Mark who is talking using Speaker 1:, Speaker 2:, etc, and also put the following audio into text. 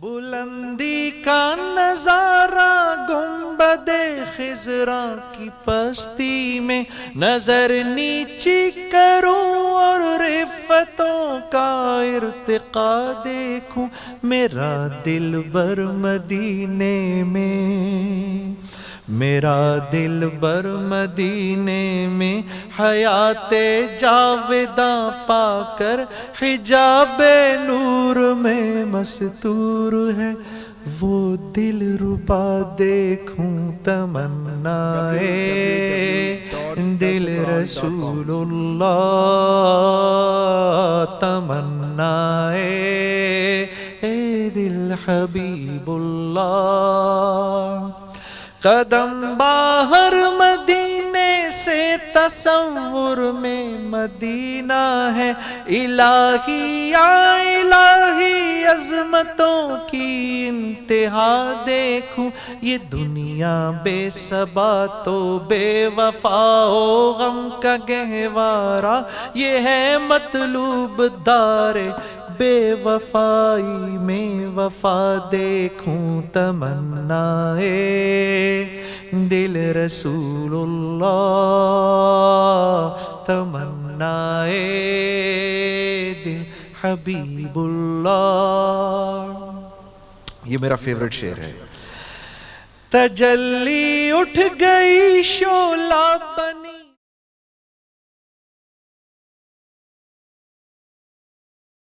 Speaker 1: بلندی کا نظارہ گنبد خضرا کی پستی میں نظر نیچی کروں اور رفتوں کا ارتقا دیکھوں. میرا دل بر مدینے میں، میرا دل بر مدینے میں حیات جاوداں پا کر حجاب نور میں مستور ہے. وہ دل ربا دیکھوں تمنائے دل رسول اللہ، تمنائے اے دل حبیب اللہ. قدم باہر مدینے سے تصور میں مدینہ ہے. الہی یا الہی عظمتوں کی انتہا دیکھوں. یہ دنیا بے ثبات و بے وفا و غم کا گہوارہ، یہ ہے مطلوب دار بے وفائی میں وفا دیکھوں. تمنائے دل رسول اللہ، تمنائے دل حبیب اللہ. یہ میرا فیورٹ شعر ہے. تجلی اٹھ گئی شعلہ بنی